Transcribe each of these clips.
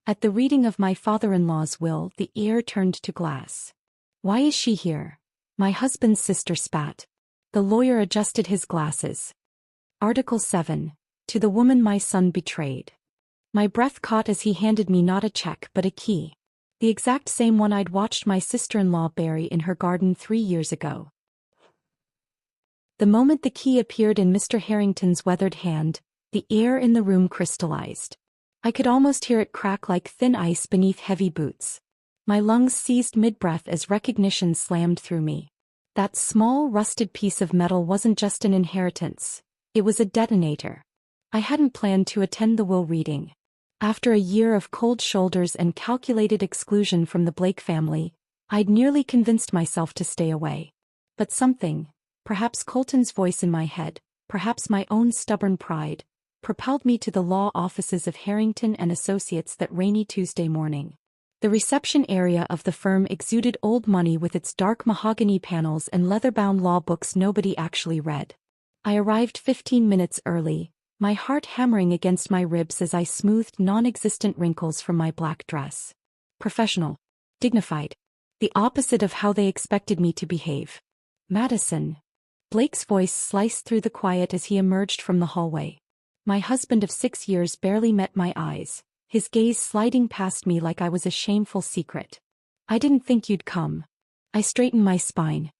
At the reading of my father-in-law's will, the air turned to glass. "Why is she here?" my husband's sister spat. The lawyer adjusted his glasses. Article 7. To the woman my son betrayed. My breath caught as he handed me not a check but a key. The exact same one I'd watched my sister-in-law bury in her garden 3 years ago. The moment the key appeared in Mr. Harrington's weathered hand, the air in the room crystallized. I could almost hear it crack like thin ice beneath heavy boots. My lungs seized mid-breath as recognition slammed through me. That small, rusted piece of metal wasn't just an inheritance. It was a detonator. I hadn't planned to attend the will reading. After a year of cold shoulders and calculated exclusion from the Blake family, I'd nearly convinced myself to stay away. But something, perhaps Colton's voice in my head, perhaps my own stubborn pride, propelled me to the law offices of Harrington and Associates that rainy Tuesday morning. The reception area of the firm exuded old money with its dark mahogany panels and leather-bound law books nobody actually read. I arrived 15 minutes early, my heart hammering against my ribs as I smoothed non-existent wrinkles from my black dress. Professional. Dignified. The opposite of how they expected me to behave. "Madison." Blake's voice sliced through the quiet as he emerged from the hallway. My husband of 6 years barely met my eyes, his gaze sliding past me like I was a shameful secret. "I didn't think you'd come." I straightened my spine.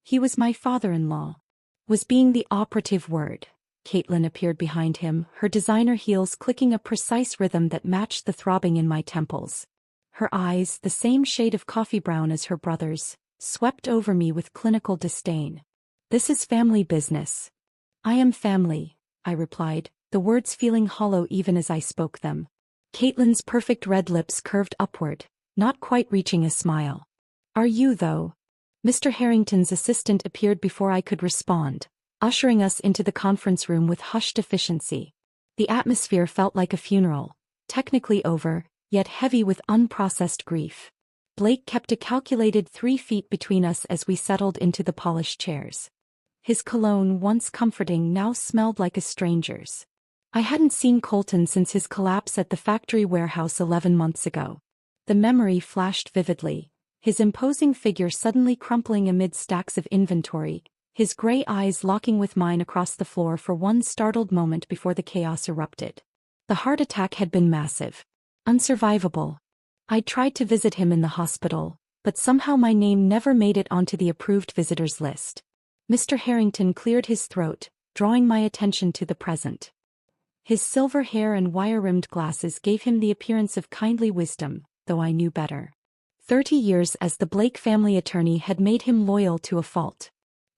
He was my father-in-law. Was being the operative word. Caitlin appeared behind him, her designer heels clicking a precise rhythm that matched the throbbing in my temples. Her eyes, the same shade of coffee brown as her brother's, swept over me with clinical disdain. "This is family business." "I am family," I replied, the words feeling hollow even as I spoke them. Caitlin's perfect red lips curved upward, not quite reaching a smile. "Are you, though?" Mr. Harrington's assistant appeared before I could respond, ushering us into the conference room with hushed efficiency. The atmosphere felt like a funeral, technically over, yet heavy with unprocessed grief. Blake kept a calculated 3 feet between us as we settled into the polished chairs. His cologne, once comforting, now smelled like a stranger's. I hadn't seen Colton since his collapse at the factory warehouse 11 months ago. The memory flashed vividly, his imposing figure suddenly crumpling amid stacks of inventory, his gray eyes locking with mine across the floor for one startled moment before the chaos erupted. The heart attack had been massive. Unsurvivable. I'd tried to visit him in the hospital, but somehow my name never made it onto the approved visitors list. Mr. Harrington cleared his throat, drawing my attention to the present. His silver hair and wire-rimmed glasses gave him the appearance of kindly wisdom, though I knew better. 30 years as the Blake family attorney had made him loyal to a fault.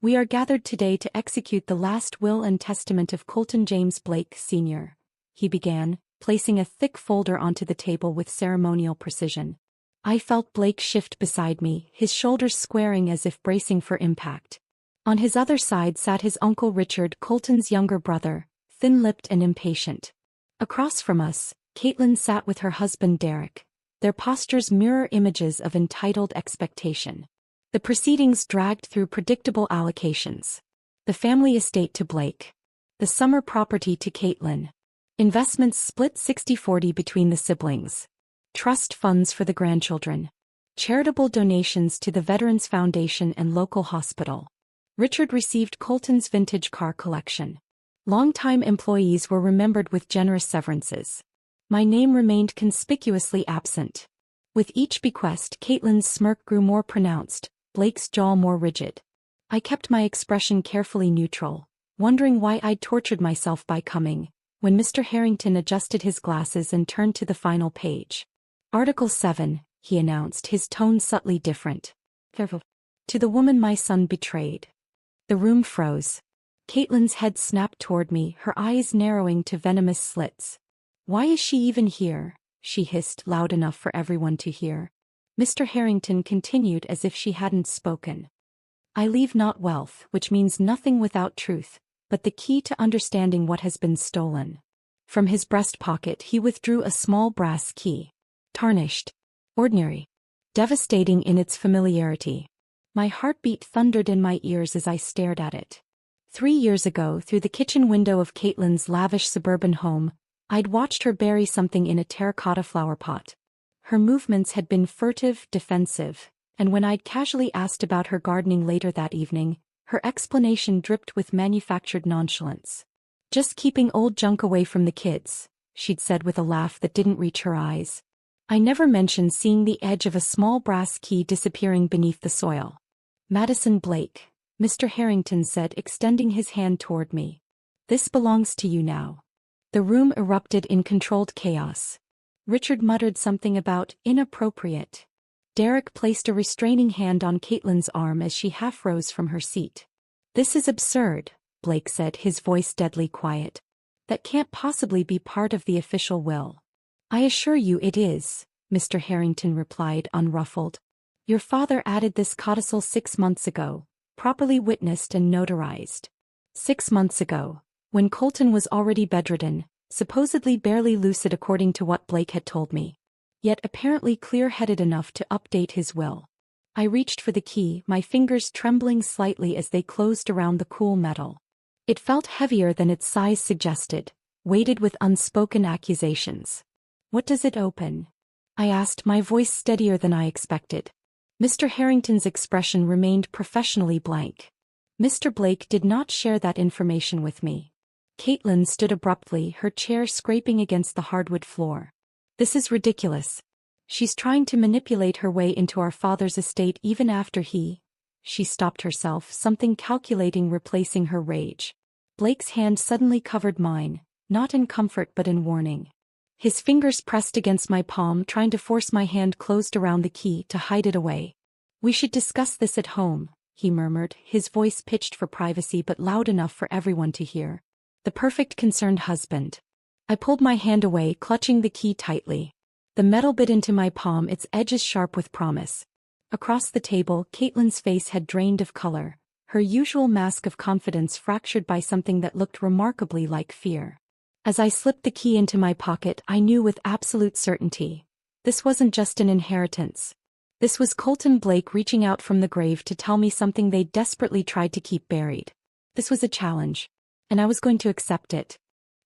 "We are gathered today to execute the last will and testament of Colton James Blake, Sr.," he began, placing a thick folder onto the table with ceremonial precision. I felt Blake shift beside me, his shoulders squaring as if bracing for impact. On his other side sat his uncle Richard, Colton's younger brother, thin-lipped and impatient. Across from us, Caitlin sat with her husband Derek, their postures mirror images of entitled expectation. The proceedings dragged through predictable allocations. The family estate to Blake. The summer property to Caitlin. Investments split 60-40 between the siblings. Trust funds for the grandchildren. Charitable donations to the Veterans Foundation and local hospital. Richard received Colton's vintage car collection. Longtime employees were remembered with generous severances. My name remained conspicuously absent. With each bequest, Caitlin's smirk grew more pronounced, Blake's jaw more rigid. I kept my expression carefully neutral, wondering why I'd tortured myself by coming, when Mr. Harrington adjusted his glasses and turned to the final page. "Article 7, he announced, his tone subtly different. "To the woman my son betrayed." The room froze. Caitlin's head snapped toward me, her eyes narrowing to venomous slits. "Why is she even here?" she hissed, loud enough for everyone to hear. Mr. Harrington continued as if she hadn't spoken. "I leave not wealth, which means nothing without truth, but the key to understanding what has been stolen." From his breast pocket he withdrew a small brass key. Tarnished. Ordinary. Devastating in its familiarity. My heartbeat thundered in my ears as I stared at it. 3 years ago, through the kitchen window of Caitlin's lavish suburban home, I'd watched her bury something in a terracotta flower pot. Her movements had been furtive, defensive, and when I'd casually asked about her gardening later that evening, her explanation dripped with manufactured nonchalance. "Just keeping old junk away from the kids," she'd said with a laugh that didn't reach her eyes. I never mentioned seeing the edge of a small brass key disappearing beneath the soil. "Madison Blake," Mr. Harrington said, extending his hand toward me. "This belongs to you now." The room erupted in controlled chaos. Richard muttered something about inappropriate. Derek placed a restraining hand on Caitlin's arm as she half rose from her seat. "This is absurd," Blake said, his voice deadly quiet. "That can't possibly be part of the official will." "I assure you it is," Mr. Harrington replied, unruffled. "Your father added this codicil 6 months ago, properly witnessed and notarized. 6 months ago, when Colton was already bedridden, supposedly barely lucid according to what Blake had told me, yet apparently clear-headed enough to update his will." I reached for the key, my fingers trembling slightly as they closed around the cool metal. It felt heavier than its size suggested, weighted with unspoken accusations. "What does it open?" I asked, my voice steadier than I expected. Mr. Harrington's expression remained professionally blank. Mr. Blake did not share that information with me. Caitlin stood abruptly, her chair scraping against the hardwood floor. "This is ridiculous. She's trying to manipulate her way into our father's estate even after he—" She stopped herself, something calculating replacing her rage. Blake's hand suddenly covered mine, not in comfort but in warning. His fingers pressed against my palm, trying to force my hand closed around the key to hide it away. "We should discuss this at home," he murmured, his voice pitched for privacy but loud enough for everyone to hear. The perfect concerned husband. I pulled my hand away, clutching the key tightly. The metal bit into my palm, its edges sharp with promise. Across the table, Caitlin's face had drained of color, her usual mask of confidence fractured by something that looked remarkably like fear. As I slipped the key into my pocket, I knew with absolute certainty. This wasn't just an inheritance. This was Colton Blake reaching out from the grave to tell me something they desperately tried to keep buried. This was a challenge, and I was going to accept it.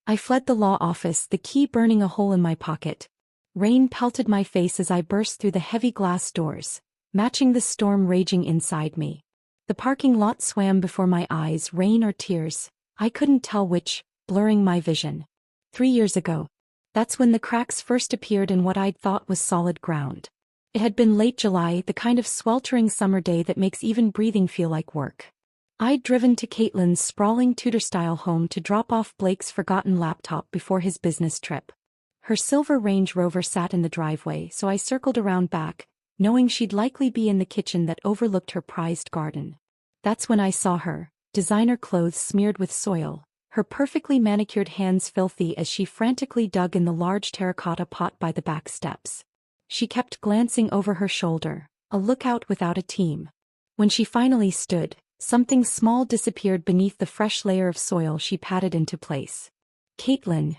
I fled the law office, the key burning a hole in my pocket. Rain pelted my face as I burst through the heavy glass doors, matching the storm raging inside me. The parking lot swam before my eyes, rain or tears, I couldn't tell which, blurring my vision. 3 years ago. That's when the cracks first appeared in what I'd thought was solid ground. It had been late July, the kind of sweltering summer day that makes even breathing feel like work. I'd driven to Caitlin's sprawling Tudor-style home to drop off Blake's forgotten laptop before his business trip. Her silver Range Rover sat in the driveway, so I circled around back, knowing she'd likely be in the kitchen that overlooked her prized garden. That's when I saw her, designer clothes smeared with soil, her perfectly manicured hands filthy as she frantically dug in the large terracotta pot by the back steps. She kept glancing over her shoulder, a lookout without a team. When she finally stood, something small disappeared beneath the fresh layer of soil she patted into place. "Caitlin,"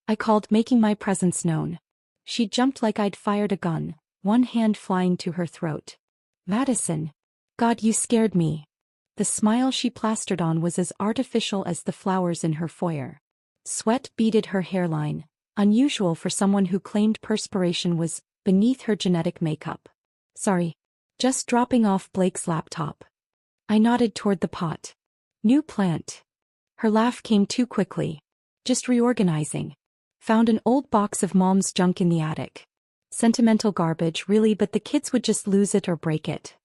I called, making my presence known. She jumped like I'd fired a gun, one hand flying to her throat. "Madison. God, you scared me." The smile she plastered on was as artificial as the flowers in her foyer. Sweat beaded her hairline, unusual for someone who claimed perspiration was beneath her genetic makeup. "Sorry. Just dropping off Blake's laptop." I nodded toward the pot. "New plant." Her laugh came too quickly. "Just reorganizing. Found an old box of Mom's junk in the attic. Sentimental garbage, really, but the kids would just lose it or break it."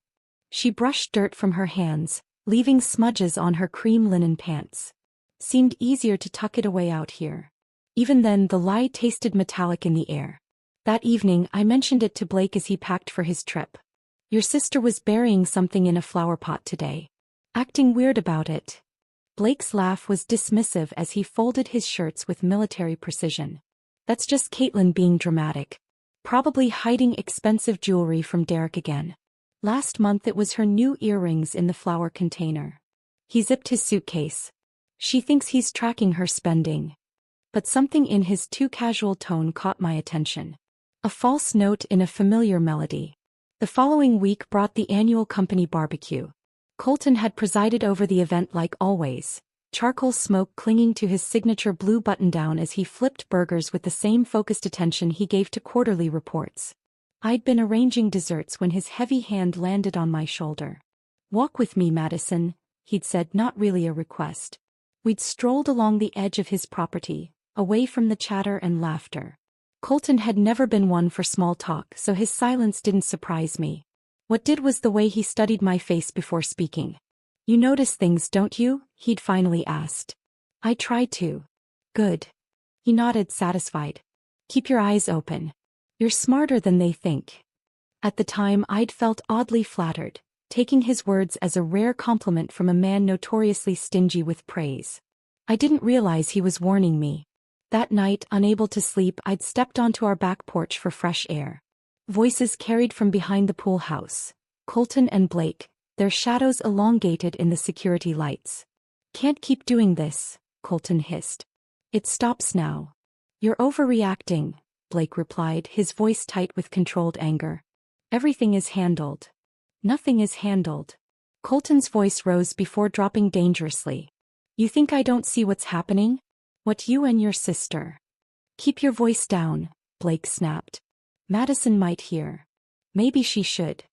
She brushed dirt from her hands, leaving smudges on her cream linen pants. "Seemed easier to tuck it away out here." Even then, the lie tasted metallic in the air. That evening, I mentioned it to Blake as he packed for his trip. "Your sister was burying something in a flower pot today. Acting weird about it." Blake's laugh was dismissive as he folded his shirts with military precision. "That's just Caitlin being dramatic. Probably hiding expensive jewelry from Derek again. Last month it was her new earrings in the flower container." He zipped his suitcase. "She thinks he's tracking her spending." But something in his too casual tone caught my attention. A false note in a familiar melody. The following week brought the annual company barbecue. Colton had presided over the event like always, charcoal smoke clinging to his signature blue button-down as he flipped burgers with the same focused attention he gave to quarterly reports. I'd been arranging desserts when his heavy hand landed on my shoulder. "Walk with me, Madison," he'd said, not really a request. We'd strolled along the edge of his property, away from the chatter and laughter. Colton had never been one for small talk, so his silence didn't surprise me. What did was the way he studied my face before speaking. "You notice things, don't you?" he'd finally asked. I tried to. "Good." He nodded, satisfied. "Keep your eyes open. You're smarter than they think." At the time I'd felt oddly flattered, taking his words as a rare compliment from a man notoriously stingy with praise. I didn't realize he was warning me. That night, unable to sleep, I'd stepped onto our back porch for fresh air. Voices carried from behind the pool house. Colton and Blake, their shadows elongated in the security lights. "Can't keep doing this," Colton hissed. "It stops now." "You're overreacting," Blake replied, his voice tight with controlled anger. "Everything is handled." "Nothing is handled." Colton's voice rose before dropping dangerously. "You think I don't see what's happening? What you and your sister—" "Keep your voice down," Blake snapped. "Madison might hear." "Maybe she should."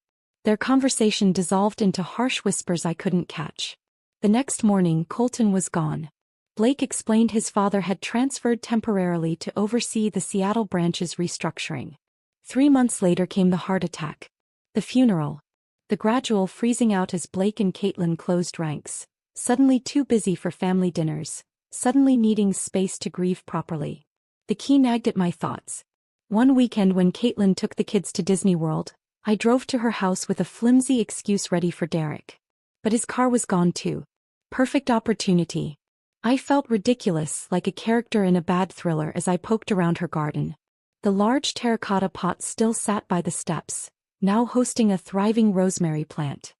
Their conversation dissolved into harsh whispers I couldn't catch. The next morning, Colton was gone. Blake explained his father had transferred temporarily to oversee the Seattle branch's restructuring. 3 months later came the heart attack. The funeral. The gradual freezing out as Blake and Caitlin closed ranks, suddenly too busy for family dinners, suddenly needing space to grieve properly. The key nagged at my thoughts. One weekend when Caitlin took the kids to Disney World, I drove to her house with a flimsy excuse ready for Derek. But his car was gone too. Perfect opportunity. I felt ridiculous, like a character in a bad thriller, as I poked around her garden. The large terracotta pot still sat by the steps, now hosting a thriving rosemary plant.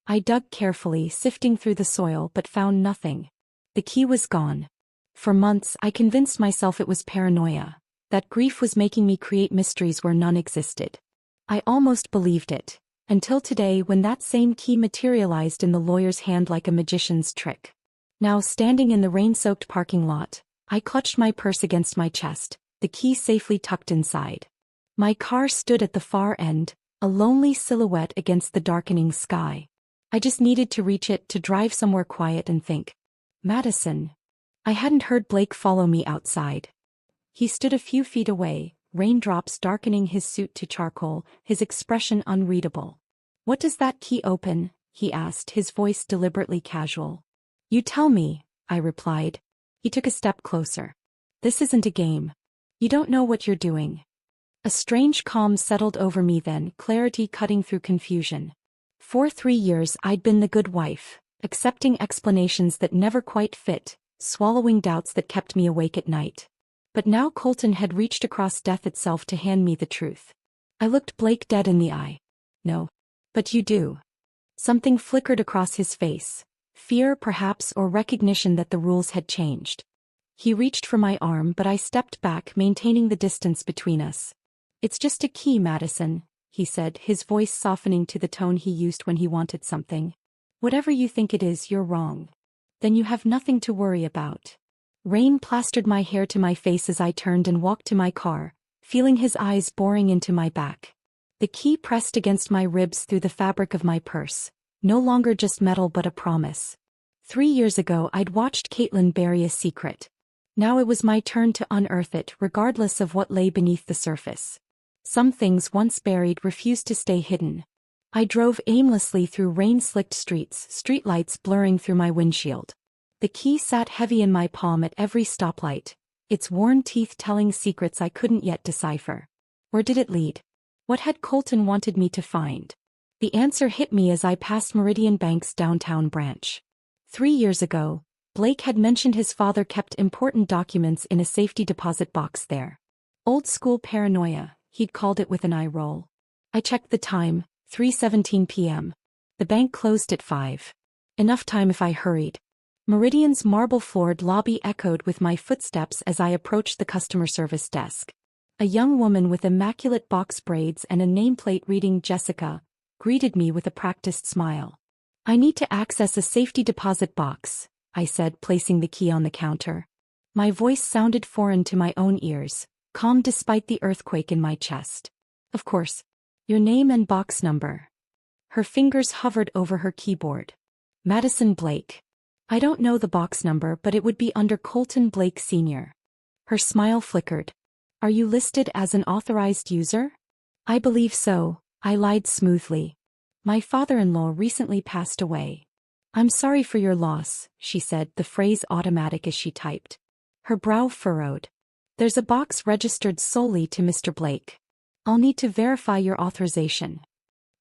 I dug carefully, sifting through the soil, but found nothing. The key was gone. For months I convinced myself it was paranoia, that grief was making me create mysteries where none existed. I almost believed it, until today when that same key materialized in the lawyer's hand like a magician's trick. Now, standing in the rain-soaked parking lot, I clutched my purse against my chest, the key safely tucked inside. My car stood at the far end, a lonely silhouette against the darkening sky. I just needed to reach it, to drive somewhere quiet and think. Madison. I hadn't heard Blake follow me outside. He stood a few feet away, raindrops darkening his suit to charcoal, his expression unreadable. "What does that key open?" he asked, his voice deliberately casual. "You tell me," I replied. He took a step closer. "This isn't a game. You don't know what you're doing." A strange calm settled over me then, clarity cutting through confusion. For 3 years I'd been the good wife, accepting explanations that never quite fit, swallowing doubts that kept me awake at night. But now Colton had reached across death itself to hand me the truth. I looked Blake dead in the eye. "No. But you do." Something flickered across his face. Fear, perhaps, or recognition that the rules had changed. He reached for my arm, but I stepped back, maintaining the distance between us. "It's just a key, Madison," he said, his voice softening to the tone he used when he wanted something. "Whatever you think it is, you're wrong. Then you have nothing to worry about." Rain plastered my hair to my face as I turned and walked to my car, feeling his eyes boring into my back. The key pressed against my ribs through the fabric of my purse, no longer just metal but a promise. 3 years ago I'd watched Caitlin bury a secret. Now it was my turn to unearth it, regardless of what lay beneath the surface. Some things once buried refused to stay hidden. I drove aimlessly through rain-slicked streets, streetlights blurring through my windshield. The key sat heavy in my palm at every stoplight, its worn teeth telling secrets I couldn't yet decipher. Where did it lead? What had Colton wanted me to find? The answer hit me as I passed Meridian Bank's downtown branch. 3 years ago, Blake had mentioned his father kept important documents in a safety deposit box there. Old school paranoia, he'd called it with an eye roll. I checked the time, 3:17 p.m. The bank closed at 5. Enough time if I hurried. Meridian's marble-floored lobby echoed with my footsteps as I approached the customer service desk. A young woman with immaculate box braids and a nameplate reading Jessica greeted me with a practiced smile. "I need to access a safety deposit box," I said, placing the key on the counter. My voice sounded foreign to my own ears, calm despite the earthquake in my chest. Of course. Your name and box number. Her fingers hovered over her keyboard. Madison Blake. I don't know the box number, but it would be under Colton Blake Sr. Her smile flickered. Are you listed as an authorized user? I believe so, I lied smoothly. My father-in-law recently passed away. I'm sorry for your loss, she said, the phrase automatic as she typed. Her brow furrowed. There's a box registered solely to Mr. Blake. I'll need to verify your authorization.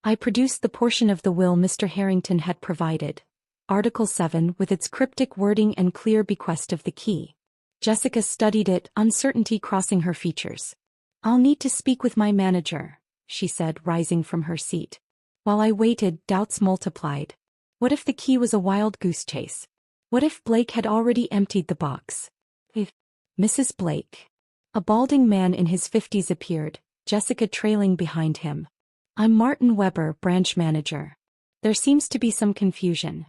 I produced the portion of the will Mr. Harrington had provided. Article 7 with its cryptic wording and clear bequest of the key. Jessica studied it, uncertainty crossing her features. I'll need to speak with my manager, she said, rising from her seat. While I waited, doubts multiplied. What if the key was a wild goose chase? What if Blake had already emptied the box? If Mrs. Blake. A balding man in his 50s appeared, Jessica trailing behind him. I'm Martin Weber, branch manager. There seems to be some confusion.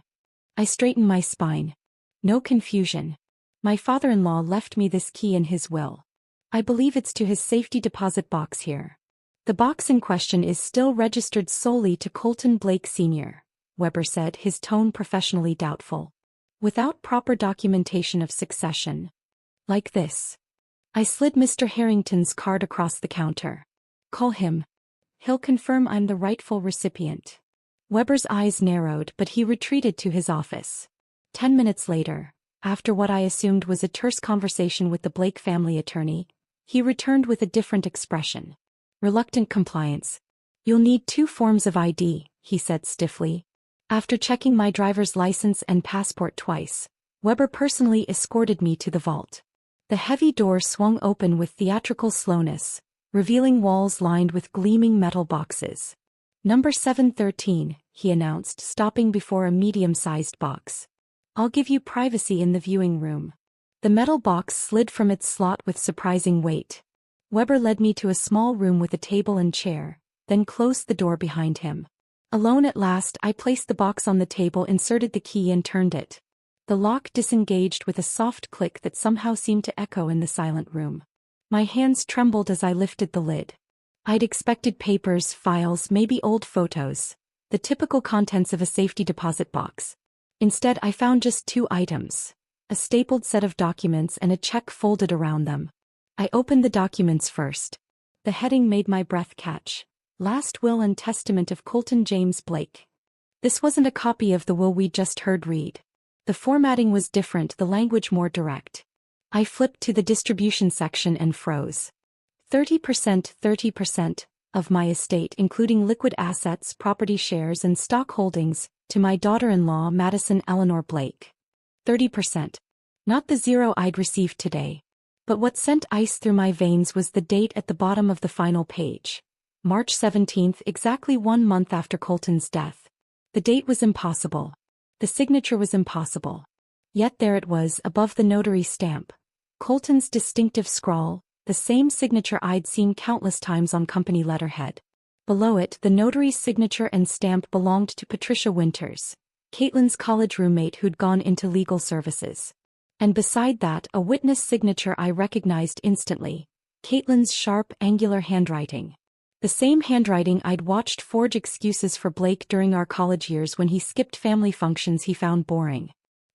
I straightened my spine. No confusion. My father-in-law left me this key in his will. I believe it's to his safety deposit box here. The box in question is still registered solely to Colton Blake Sr., Weber said, his tone professionally doubtful. Without proper documentation of succession. Like this. I slid Mr. Harrington's card across the counter. Call him. He'll confirm I'm the rightful recipient. Weber's eyes narrowed, but he retreated to his office. 10 minutes later, after what I assumed was a terse conversation with the Blake family attorney, he returned with a different expression. Reluctant compliance. You'll need 2 forms of ID, he said stiffly. After checking my driver's license and passport twice, Weber personally escorted me to the vault. The heavy door swung open with theatrical slowness, revealing walls lined with gleaming metal boxes. Number 713, he announced, stopping before a medium-sized box. I'll give you privacy in the viewing room. The metal box slid from its slot with surprising weight. Weber led me to a small room with a table and chair, then closed the door behind him. Alone at last, I placed the box on the table, inserted the key and turned it. The lock disengaged with a soft click that somehow seemed to echo in the silent room. My hands trembled as I lifted the lid. I'd expected papers, files, maybe old photos, the typical contents of a safety deposit box. Instead, I found just 2 items, a stapled set of documents and a check folded around them. I opened the documents first. The heading made my breath catch. Last Will and Testament of Colton James Blake. This wasn't a copy of the will we'd just heard read. The formatting was different, the language more direct. I flipped to the distribution section and froze. 30% of my estate, including liquid assets, property shares and stock holdings, to my daughter-in-law Madison Eleanor Blake. 30%. Not the 0 I'd received today. But what sent ice through my veins was the date at the bottom of the final page. March 17th, exactly 1 month after Colton's death. The date was impossible. The signature was impossible. Yet there it was, above the notary stamp. Colton's distinctive scrawl, the same signature I'd seen countless times on company letterhead. Below it, the notary's signature and stamp belonged to Patricia Winters, Caitlin's college roommate who'd gone into legal services. And beside that, a witness signature I recognized instantly, Caitlin's sharp, angular handwriting. The same handwriting I'd watched forge excuses for Blake during our college years when he skipped family functions he found boring.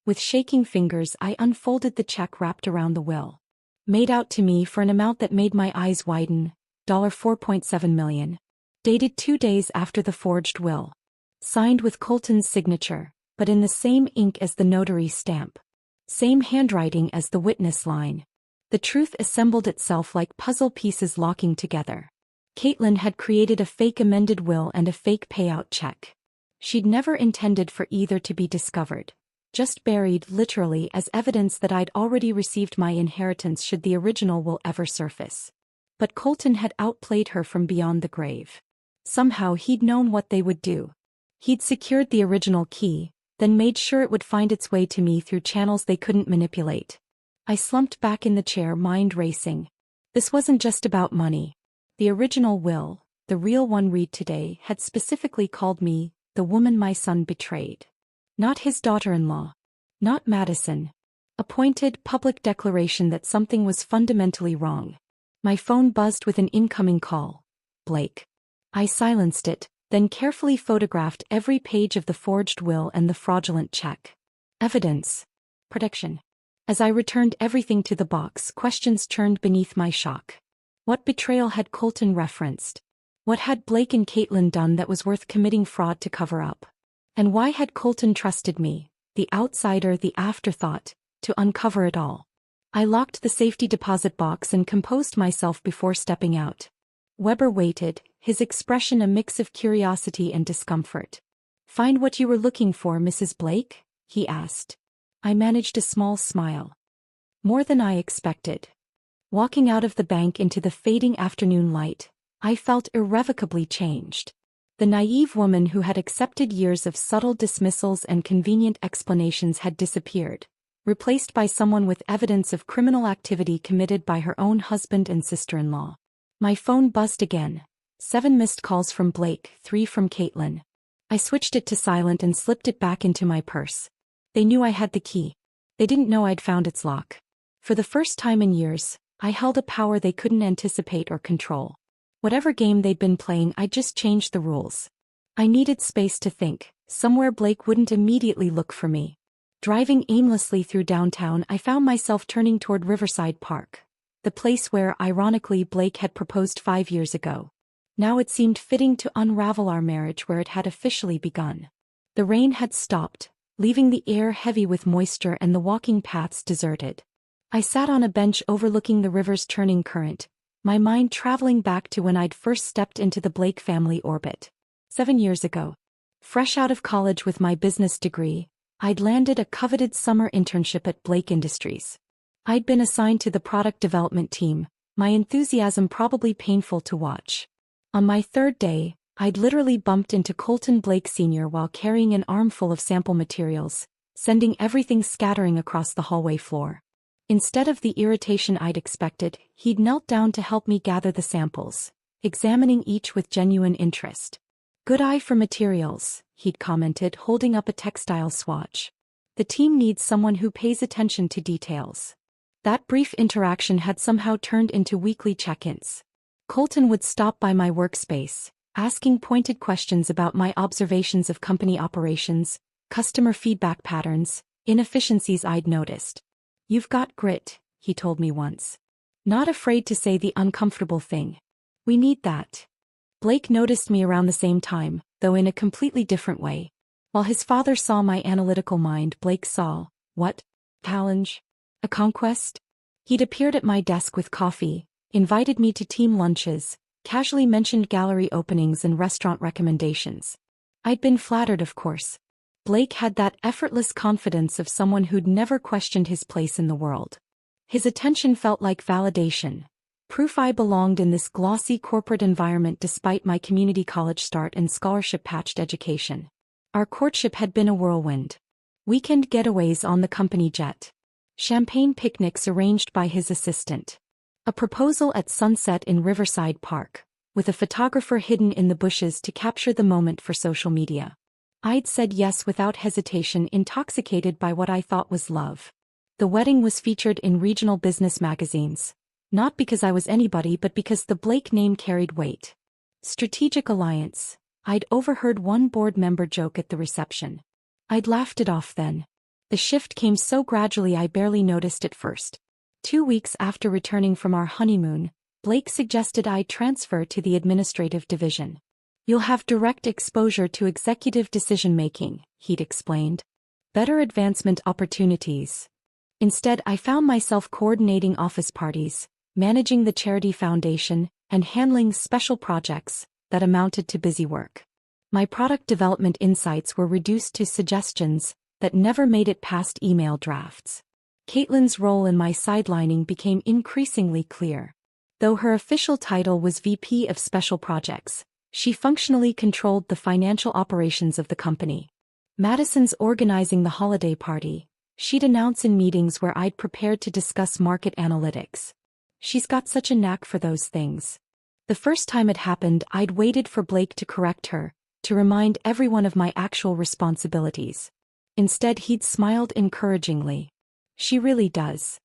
With shaking fingers, I unfolded the check wrapped around the will. Made out to me for an amount that made my eyes widen, $4.7 million. Dated 2 days after the forged will. Signed with Colton's signature, but in the same ink as the notary stamp. Same handwriting as the witness line. The truth assembled itself like puzzle pieces locking together. Caitlin had created a fake amended will and a fake payout check. She'd never intended for either to be discovered. Just buried, literally, as evidence that I'd already received my inheritance should the original will ever surface. But Colton had outplayed her from beyond the grave. Somehow he'd known what they would do. He'd secured the original key, then made sure it would find its way to me through channels they couldn't manipulate. I slumped back in the chair, mind racing. This wasn't just about money. The original will, the real one read today, had specifically called me the woman my son betrayed. Not his daughter-in-law. Not Madison. A pointed, public declaration that something was fundamentally wrong. My phone buzzed with an incoming call. Blake. I silenced it, then carefully photographed every page of the forged will and the fraudulent check. Evidence. Protection. As I returned everything to the box, questions churned beneath my shock. What betrayal had Colton referenced? What had Blake and Caitlin done that was worth committing fraud to cover up? And why had Colton trusted me, the outsider, the afterthought, to uncover it all? I locked the safety deposit box and composed myself before stepping out. Weber waited, his expression a mix of curiosity and discomfort. "Find what you were looking for, Mrs. Blake?" he asked. I managed a small smile. More than I expected. Walking out of the bank into the fading afternoon light, I felt irrevocably changed. The naive woman who had accepted years of subtle dismissals and convenient explanations had disappeared, replaced by someone with evidence of criminal activity committed by her own husband and sister-in-law. My phone buzzed again. 7 missed calls from Blake, 3 from Caitlin. I switched it to silent and slipped it back into my purse. They knew I had the key. They didn't know I'd found its lock. For the first time in years, I held a power they couldn't anticipate or control. Whatever game they'd been playing, I just changed the rules. I needed space to think, somewhere Blake wouldn't immediately look for me. Driving aimlessly through downtown, I found myself turning toward Riverside Park, the place where, ironically, Blake had proposed 5 years ago. Now it seemed fitting to unravel our marriage where it had officially begun. The rain had stopped, leaving the air heavy with moisture and the walking paths deserted. I sat on a bench overlooking the river's churning current, my mind traveling back to when I'd first stepped into the Blake family orbit. 7 years ago. Fresh out of college with my business degree, I'd landed a coveted summer internship at Blake Industries. I'd been assigned to the product development team, my enthusiasm probably painful to watch. On my 3rd day, I'd literally bumped into Colton Blake Sr. while carrying an armful of sample materials, sending everything scattering across the hallway floor. Instead of the irritation I'd expected, he'd knelt down to help me gather the samples, examining each with genuine interest. "Good eye for materials," he'd commented, holding up a textile swatch. "The team needs someone who pays attention to details." That brief interaction had somehow turned into weekly check-ins. Colton would stop by my workspace, asking pointed questions about my observations of company operations, customer feedback patterns, inefficiencies I'd noticed. "You've got grit," he told me once. Not afraid to say the uncomfortable thing. "We need that." Blake noticed me around the same time, though in a completely different way. While his father saw my analytical mind, Blake saw, what? Challenge? A conquest? He'd appeared at my desk with coffee, invited me to team lunches, casually mentioned gallery openings and restaurant recommendations. I'd been flattered, of course. Blake had that effortless confidence of someone who'd never questioned his place in the world. His attention felt like validation, proof I belonged in this glossy corporate environment despite my community college start and scholarship-patched education. Our courtship had been a whirlwind. Weekend getaways on the company jet. Champagne picnics arranged by his assistant. A proposal at sunset in Riverside Park, with a photographer hidden in the bushes to capture the moment for social media. I'd said yes without hesitation, intoxicated by what I thought was love. The wedding was featured in regional business magazines, not because I was anybody but because the Blake name carried weight. Strategic alliance. I'd overheard one board member joke at the reception. I'd laughed it off then. The shift came so gradually I barely noticed at first. 2 weeks after returning from our honeymoon, Blake suggested I transfer to the administrative division. "You'll have direct exposure to executive decision-making," he'd explained. "Better advancement opportunities." Instead, I found myself coordinating office parties, managing the charity foundation, and handling special projects that amounted to busy work. My product development insights were reduced to suggestions that never made it past email drafts. Caitlin's role in my sidelining became increasingly clear. Though her official title was VP of Special Projects, she functionally controlled the financial operations of the company. Madison's organizing the holiday party. She'd announce in meetings where I'd prepared to discuss market analytics. She's got such a knack for those things. The first time it happened, I'd waited for Blake to correct her, to remind everyone of my actual responsibilities. Instead, he'd smiled encouragingly. She really does.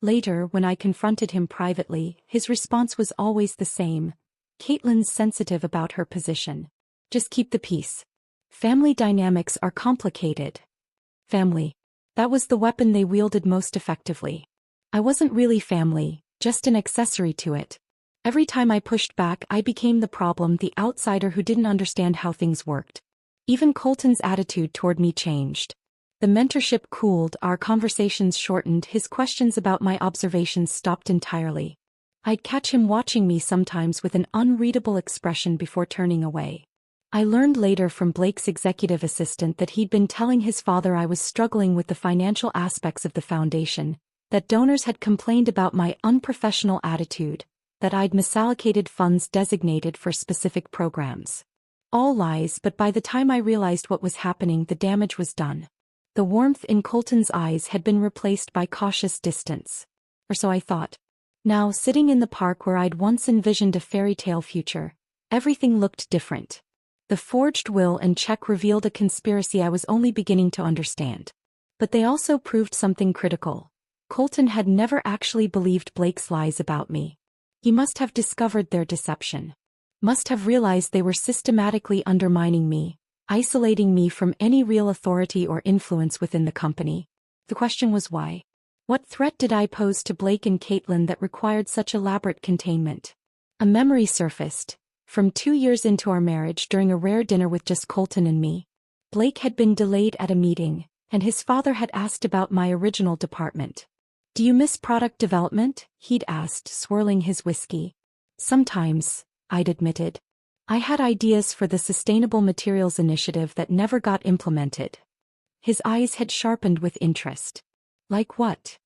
Later, when I confronted him privately, his response was always the same. Caitlin's sensitive about her position. Just keep the peace. Family dynamics are complicated. Family. That was the weapon they wielded most effectively. I wasn't really family, just an accessory to it. Every time I pushed back, I became the problem, the outsider who didn't understand how things worked. Even Colton's attitude toward me changed. The mentorship cooled, our conversations shortened, his questions about my observations stopped entirely. I'd catch him watching me sometimes with an unreadable expression before turning away. I learned later from Blake's executive assistant that he'd been telling his father I was struggling with the financial aspects of the foundation, that donors had complained about my unprofessional attitude, that I'd misallocated funds designated for specific programs. All lies, but by the time I realized what was happening, the damage was done. The warmth in Colton's eyes had been replaced by cautious distance. Or so I thought. Now, sitting in the park where I'd once envisioned a fairy tale future, everything looked different. The forged will and check revealed a conspiracy I was only beginning to understand. But they also proved something critical. Colton had never actually believed Blake's lies about me. He must have discovered their deception. Must have realized they were systematically undermining me, isolating me from any real authority or influence within the company. The question was why? What threat did I pose to Blake and Caitlin that required such elaborate containment? A memory surfaced. From 2 years into our marriage, during a rare dinner with just Colton and me. Blake had been delayed at a meeting, and his father had asked about my original department. "Do you miss product development?" he'd asked, swirling his whiskey. "Sometimes," I'd admitted. I had ideas for the Sustainable Materials Initiative that never got implemented. His eyes had sharpened with interest. Like what?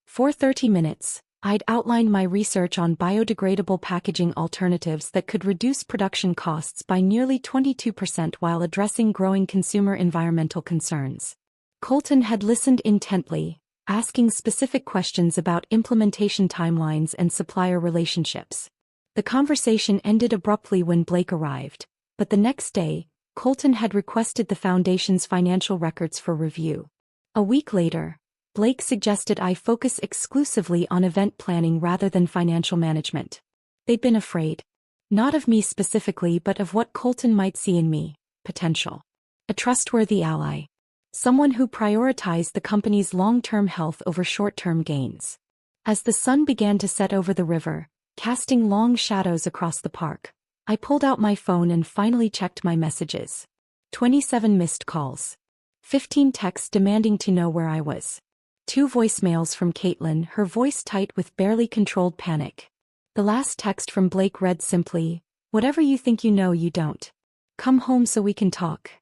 For 30 minutes, I'd outlined my research on biodegradable packaging alternatives that could reduce production costs by nearly 22% while addressing growing consumer environmental concerns. Colton had listened intently, asking specific questions about implementation timelines and supplier relationships. The conversation ended abruptly when Blake arrived, but the next day, Colton had requested the foundation's financial records for review. A week later, Blake suggested I focus exclusively on event planning rather than financial management. They'd been afraid. Not of me specifically, but of what Colton might see in me, potential. A trustworthy ally. Someone who prioritized the company's long-term health over short-term gains. As the sun began to set over the river, casting long shadows across the park, I pulled out my phone and finally checked my messages. 27 missed calls. 15 texts demanding to know where I was. 2 voicemails from Caitlin, her voice tight with barely controlled panic. The last text from Blake read simply, "Whatever you think you know, you don't. Come home so we can talk."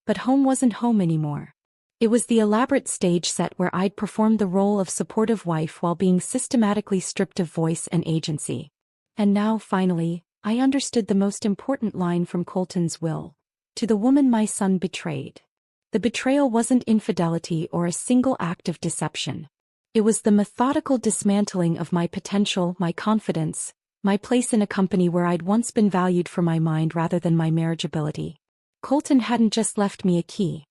But home wasn't home anymore. It was the elaborate stage set where I'd performed the role of supportive wife while being systematically stripped of voice and agency. And now, finally, I understood the most important line from Colton's will. "To the woman my son betrayed." The betrayal wasn't infidelity or a single act of deception. It was the methodical dismantling of my potential, my confidence, my place in a company where I'd once been valued for my mind rather than my marriageability. Colton hadn't just left me a key.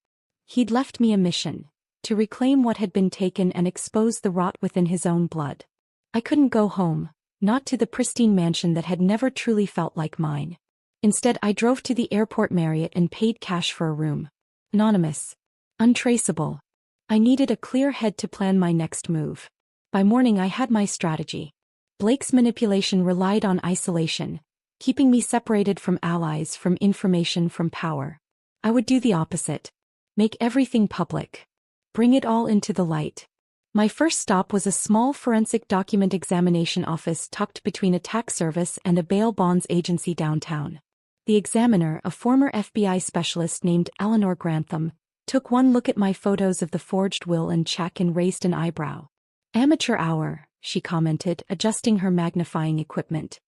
He'd left me a mission, to reclaim what had been taken and expose the rot within his own blood. I couldn't go home, not to the pristine mansion that had never truly felt like mine. Instead, I drove to the airport Marriott and paid cash for a room. Anonymous. Untraceable. I needed a clear head to plan my next move. By morning I had my strategy. Blake's manipulation relied on isolation, keeping me separated from allies, from information, from power. I would do the opposite. Make everything public. Bring it all into the light. My first stop was a small forensic document examination office tucked between a tax service and a bail bonds agency downtown. The examiner, a former FBI specialist named Eleanor Grantham, took one look at my photos of the forged will and check and raised an eyebrow. "Amateur hour," she commented, adjusting her magnifying equipment.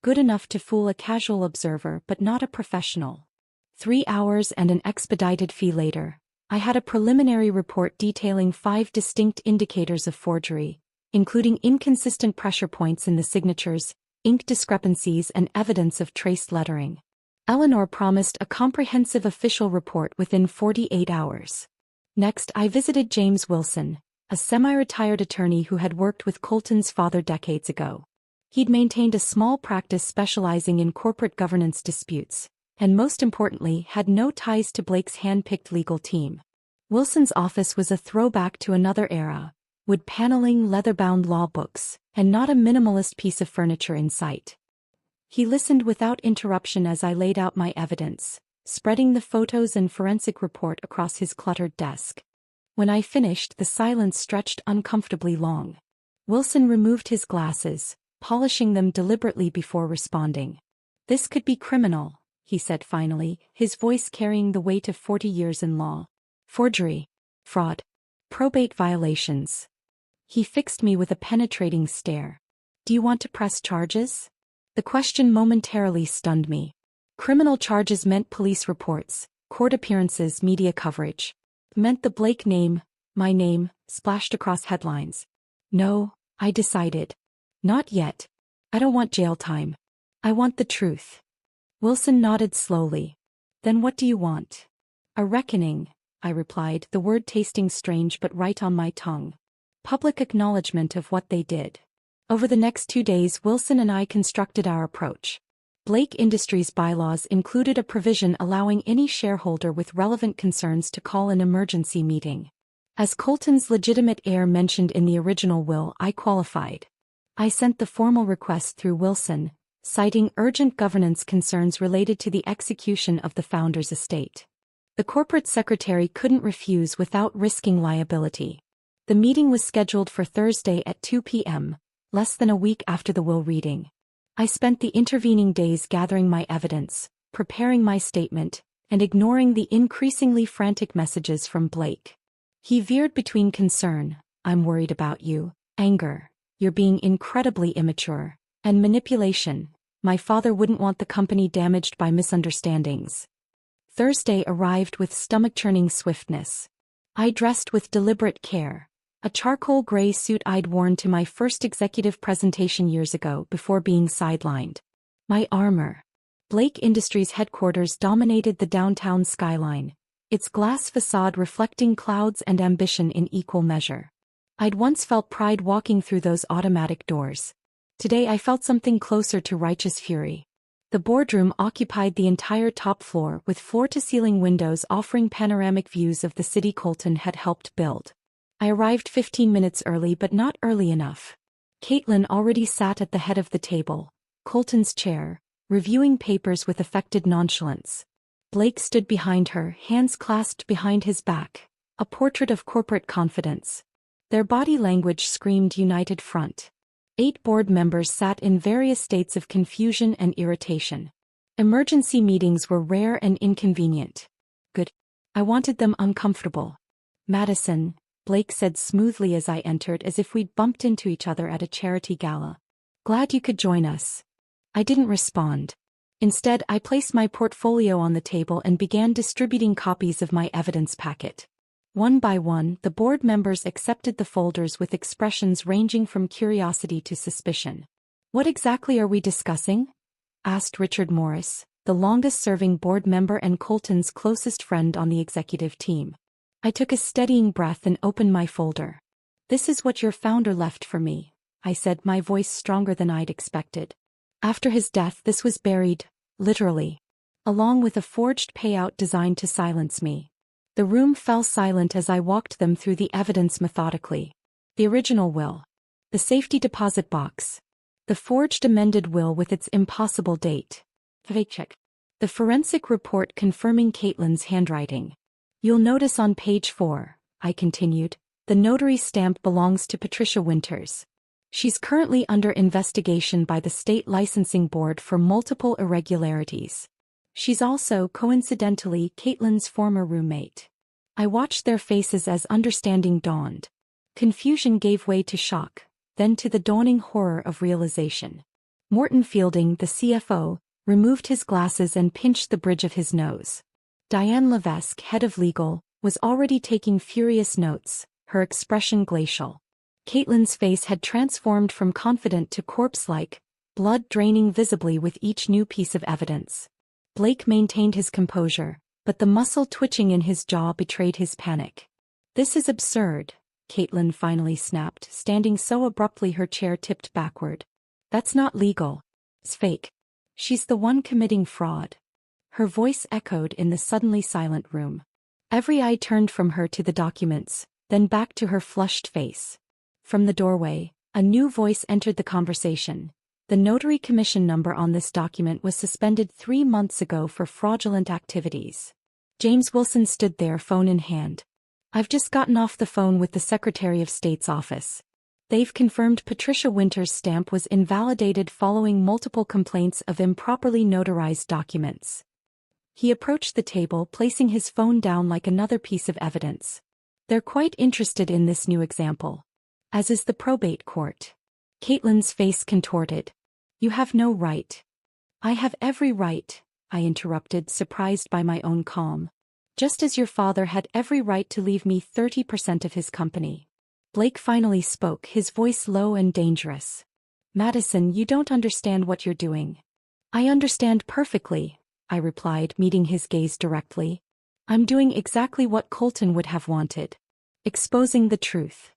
"Good enough to fool a casual observer, but not a professional." 3 hours and an expedited fee later, I had a preliminary report detailing 5 distinct indicators of forgery, including inconsistent pressure points in the signatures, ink discrepancies, and evidence of traced lettering. Eleanor promised a comprehensive official report within 48 hours. Next, I visited James Wilson, a semi-retired attorney who had worked with Colton's father decades ago. He'd maintained a small practice specializing in corporate governance disputes, and most importantly had no ties to Blake's hand-picked legal team. Wilson's office was a throwback to another era, wood paneling, leather-bound law books, and not a minimalist piece of furniture in sight. He listened without interruption as I laid out my evidence, spreading the photos and forensic report across his cluttered desk. When I finished, the silence stretched uncomfortably long. Wilson removed his glasses, polishing them deliberately before responding. "This could be criminal," he said finally, his voice carrying the weight of 40 years in law. "Forgery, fraud, probate violations." He fixed me with a penetrating stare. "Do you want to press charges?" The question momentarily stunned me. Criminal charges meant police reports, court appearances, media coverage. Meant the Blake name, my name, splashed across headlines. "No," I decided. "Not yet. I don't want jail time. I want the truth." Wilson nodded slowly. "Then what do you want?" "A reckoning," I replied, the word tasting strange but right on my tongue. "Public acknowledgement of what they did." Over the next 2 days, Wilson and I constructed our approach. Blake Industries' bylaws included a provision allowing any shareholder with relevant concerns to call an emergency meeting. As Colton's legitimate heir mentioned in the original will, I qualified. I sent the formal request through Wilson, citing urgent governance concerns related to the execution of the founder's estate. The corporate secretary couldn't refuse without risking liability. The meeting was scheduled for Thursday at 2 p.m., less than a week after the will reading. I spent the intervening days gathering my evidence, preparing my statement, and ignoring the increasingly frantic messages from Blake. He veered between concern, "I'm worried about you," anger, "You're being incredibly immature," and manipulation, "My father wouldn't want the company damaged by misunderstandings." Thursday arrived with stomach-churning swiftness. I dressed with deliberate care, a charcoal gray suit I'd worn to my first executive presentation years ago before being sidelined. My armor. Blake Industries headquarters dominated the downtown skyline, its glass facade reflecting clouds and ambition in equal measure. I'd once felt pride walking through those automatic doors. Today I felt something closer to righteous fury. The boardroom occupied the entire top floor with floor-to-ceiling windows offering panoramic views of the city Colton had helped build. I arrived 15 minutes early but not early enough. Caitlin already sat at the head of the table, Colton's chair, reviewing papers with affected nonchalance. Blake stood behind her, hands clasped behind his back, a portrait of corporate confidence. Their body language screamed united front. 8 board members sat in various states of confusion and irritation. Emergency meetings were rare and inconvenient. Good. I wanted them uncomfortable. "Madison," Blake said smoothly as I entered, as if we'd bumped into each other at a charity gala. "Glad you could join us." I didn't respond. Instead, I placed my portfolio on the table and began distributing copies of my evidence packet. One by one, the board members accepted the folders with expressions ranging from curiosity to suspicion. "What exactly are we discussing?" asked Richard Morris, the longest-serving board member and Colton's closest friend on the executive team. I took a steadying breath and opened my folder. "This is what your founder left for me," I said, my voice stronger than I'd expected. "After his death, this was buried, literally, along with a forged payout designed to silence me." The room fell silent as I walked them through the evidence methodically. The original will. The safety deposit box. The forged amended will with its impossible date. Check. The forensic report confirming Caitlin's handwriting. "You'll notice on page 4, I continued, the notary stamp belongs to Patricia Winters. She's currently under investigation by the state licensing board for multiple irregularities. She's also, coincidentally, Caitlin's former roommate." I watched their faces as understanding dawned. Confusion gave way to shock, then to the dawning horror of realization. Morton Fielding, the CFO, removed his glasses and pinched the bridge of his nose. Diane Levesque, head of legal, was already taking furious notes, her expression glacial. Caitlin's face had transformed from confident to corpse-like, blood draining visibly with each new piece of evidence. Blake maintained his composure, but the muscle twitching in his jaw betrayed his panic. This is absurd, Caitlin finally snapped, standing so abruptly her chair tipped backward. That's not legal. It's fake. She's the one committing fraud. Her voice echoed in the suddenly silent room. Every eye turned from her to the documents, then back to her flushed face. From the doorway, a new voice entered the conversation. The notary commission number on this document was suspended 3 months ago for fraudulent activities. James Wilson stood there, phone in hand. I've just gotten off the phone with the Secretary of State's office. They've confirmed Patricia Winter's stamp was invalidated following multiple complaints of improperly notarized documents. He approached the table, placing his phone down like another piece of evidence. They're quite interested in this new example. As is the probate court. Caitlin's face contorted. You have no right. I have every right, I interrupted, surprised by my own calm. Just as your father had every right to leave me 30% of his company. Blake finally spoke, his voice low and dangerous. Madison, you don't understand what you're doing. I understand perfectly, I replied, meeting his gaze directly. I'm doing exactly what Colton would have wanted. Exposing the truth.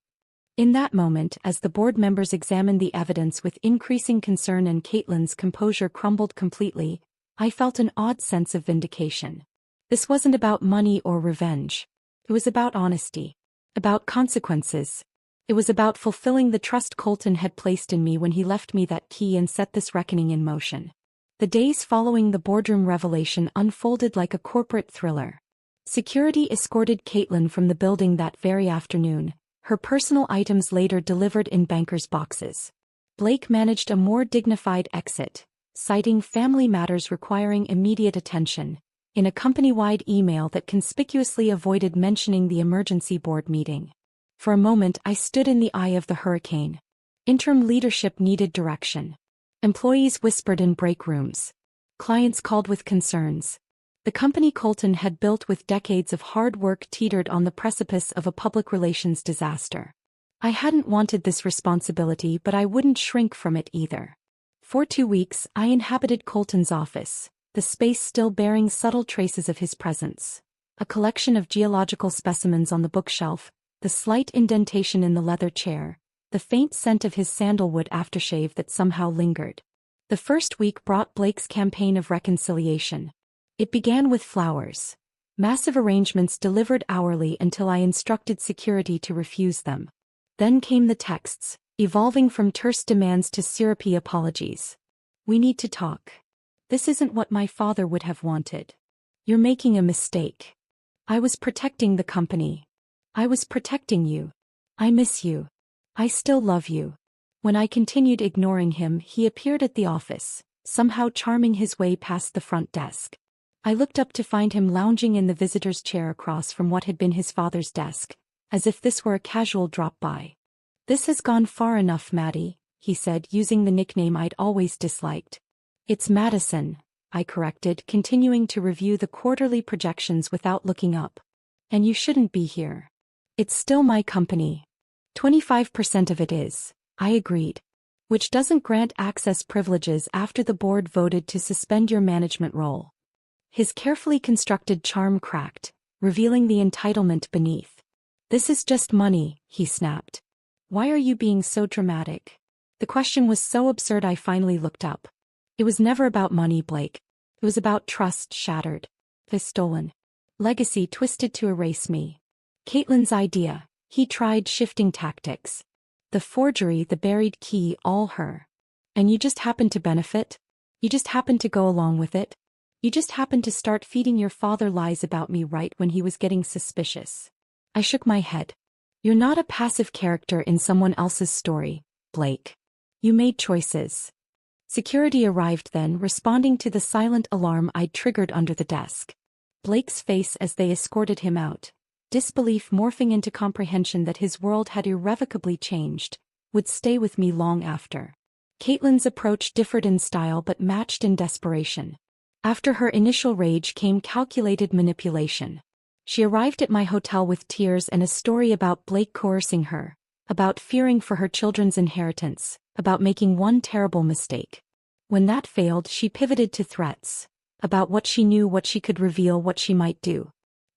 In that moment, as the board members examined the evidence with increasing concern and Caitlin's composure crumbled completely, I felt an odd sense of vindication. This wasn't about money or revenge. It was about honesty. About consequences. It was about fulfilling the trust Colton had placed in me when he left me that key and set this reckoning in motion. The days following the boardroom revelation unfolded like a corporate thriller. Security escorted Caitlin from the building that very afternoon, her personal items later delivered in bankers' boxes. Blake managed a more dignified exit, citing family matters requiring immediate attention, in a company-wide email that conspicuously avoided mentioning the emergency board meeting. For a moment I stood in the eye of the hurricane. Interim leadership needed direction. Employees whispered in break rooms. Clients called with concerns. The company Colton had built with decades of hard work teetered on the precipice of a public relations disaster. I hadn't wanted this responsibility, but I wouldn't shrink from it either. For 2 weeks I inhabited Colton's office, the space still bearing subtle traces of his presence. A collection of geological specimens on the bookshelf, the slight indentation in the leather chair, the faint scent of his sandalwood aftershave that somehow lingered. The first week brought Blake's campaign of reconciliation. It began with flowers. Massive arrangements delivered hourly until I instructed security to refuse them. Then came the texts, evolving from terse demands to syrupy apologies. We need to talk. This isn't what my father would have wanted. You're making a mistake. I was protecting the company. I was protecting you. I miss you. I still love you. When I continued ignoring him, he appeared at the office, somehow charming his way past the front desk. I looked up to find him lounging in the visitor's chair across from what had been his father's desk, as if this were a casual drop-by. This has gone far enough, Maddie, he said, using the nickname I'd always disliked. It's Madison, I corrected, continuing to review the quarterly projections without looking up. And you shouldn't be here. It's still my company. 25% of it is, I agreed. Which doesn't grant access privileges after the board voted to suspend your management role. His carefully constructed charm cracked, revealing the entitlement beneath. This is just money, he snapped. Why are you being so dramatic? The question was so absurd I finally looked up. It was never about money, Blake. It was about trust shattered. Stolen. Legacy twisted to erase me. Caitlin's idea. He tried shifting tactics. The forgery, the buried key, all her. And you just happened to benefit? You just happened to go along with it? You just happened to start feeding your father lies about me right when he was getting suspicious. I shook my head. You're not a passive character in someone else's story, Blake. You made choices. Security arrived then, responding to the silent alarm I'd triggered under the desk. Blake's face as they escorted him out, disbelief morphing into comprehension that his world had irrevocably changed, would stay with me long after. Caitlin's approach differed in style but matched in desperation. After her initial rage came calculated manipulation. She arrived at my hotel with tears and a story about Blake coercing her, about fearing for her children's inheritance, about making one terrible mistake. When that failed, she pivoted to threats. About what she knew, what she could reveal, what she might do.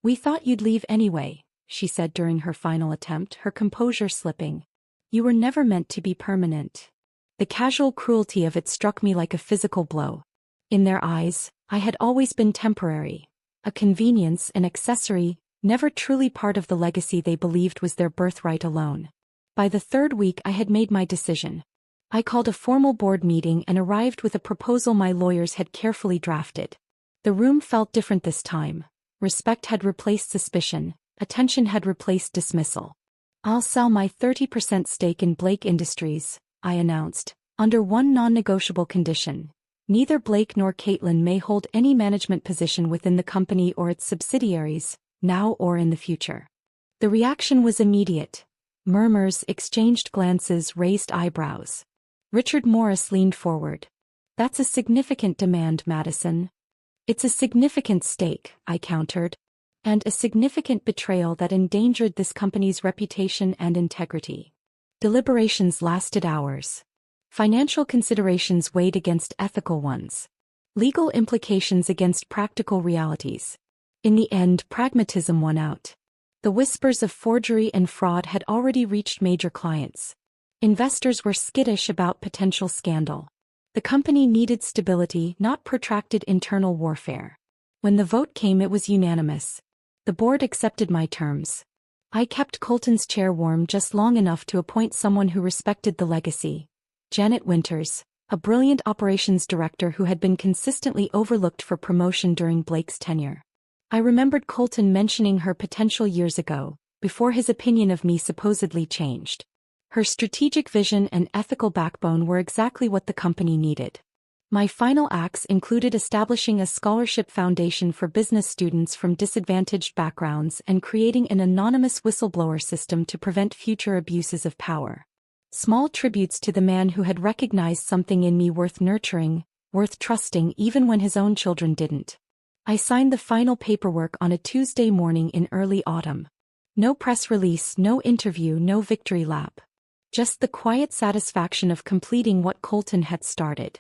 We thought you'd leave anyway, she said during her final attempt, her composure slipping. You were never meant to be permanent. The casual cruelty of it struck me like a physical blow. In their eyes, I had always been temporary. A convenience, an accessory, never truly part of the legacy they believed was their birthright alone. By the third week I had made my decision. I called a formal board meeting and arrived with a proposal my lawyers had carefully drafted. The room felt different this time. Respect had replaced suspicion, attention had replaced dismissal. I'll sell my 30% stake in Blake Industries, I announced, under one non-negotiable condition. Neither Blake nor Caitlin may hold any management position within the company or its subsidiaries, now or in the future. The reaction was immediate. Murmurs, exchanged glances, raised eyebrows. Richard Morris leaned forward. That's a significant demand, Madison. It's a significant stake, I countered. And a significant betrayal that endangered this company's reputation and integrity. Deliberations lasted hours. Financial considerations weighed against ethical ones. Legal implications against practical realities. In the end, pragmatism won out. The whispers of forgery and fraud had already reached major clients. Investors were skittish about potential scandal. The company needed stability, not protracted internal warfare. When the vote came, it was unanimous. The board accepted my terms. I kept Colton's chair warm just long enough to appoint someone who respected the legacy. Janet Winters, a brilliant operations director who had been consistently overlooked for promotion during Blake's tenure. I remembered Colton mentioning her potential years ago, before his opinion of me supposedly changed. Her strategic vision and ethical backbone were exactly what the company needed. My final acts included establishing a scholarship foundation for business students from disadvantaged backgrounds and creating an anonymous whistleblower system to prevent future abuses of power. Small tributes to the man who had recognized something in me worth nurturing, worth trusting even when his own children didn't. I signed the final paperwork on a Tuesday morning in early autumn. No press release, no interview, no victory lap. Just the quiet satisfaction of completing what Colton had started.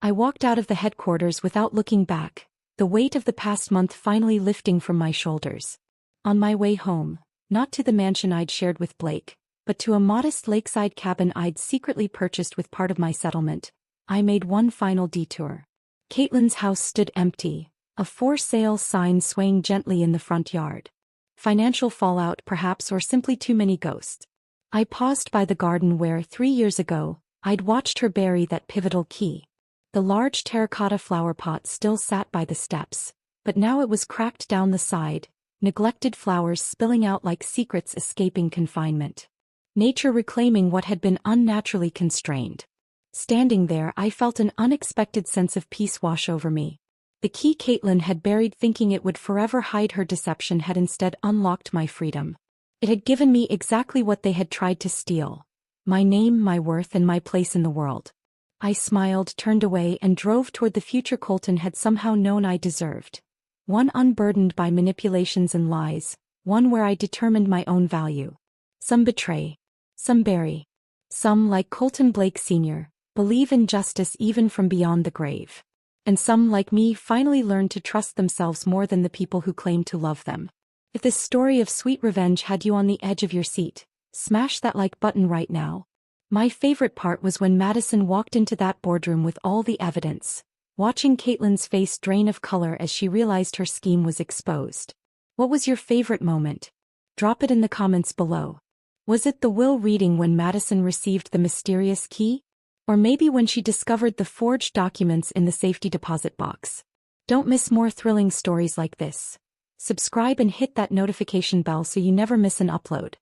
I walked out of the headquarters without looking back, the weight of the past month finally lifting from my shoulders. On my way home, not to the mansion I'd shared with Blake, but to a modest lakeside cabin I'd secretly purchased with part of my settlement, I made one final detour. Caitlin's house stood empty, a for sale sign swaying gently in the front yard. Financial fallout perhaps, or simply too many ghosts. I paused by the garden where, 3 years ago, I'd watched her bury that pivotal key. The large terracotta flower pot still sat by the steps, but now it was cracked down the side, neglected flowers spilling out like secrets escaping confinement. Nature reclaiming what had been unnaturally constrained. Standing there, I felt an unexpected sense of peace wash over me. The key Caitlin had buried thinking it would forever hide her deception had instead unlocked my freedom. It had given me exactly what they had tried to steal. My name, my worth, and my place in the world. I smiled, turned away, and drove toward the future Colton had somehow known I deserved. One unburdened by manipulations and lies, one where I determined my own value. Some betray. Some bury. Some, like Colton Blake Sr., believe in justice even from beyond the grave. And some, like me, finally learn to trust themselves more than the people who claim to love them. If this story of sweet revenge had you on the edge of your seat, smash that like button right now. My favorite part was when Madison walked into that boardroom with all the evidence, watching Caitlin's face drain of color as she realized her scheme was exposed. What was your favorite moment? Drop it in the comments below. Was it the will reading when Madison received the mysterious key? Or maybe when she discovered the forged documents in the safety deposit box? Don't miss more thrilling stories like this. Subscribe and hit that notification bell so you never miss an upload.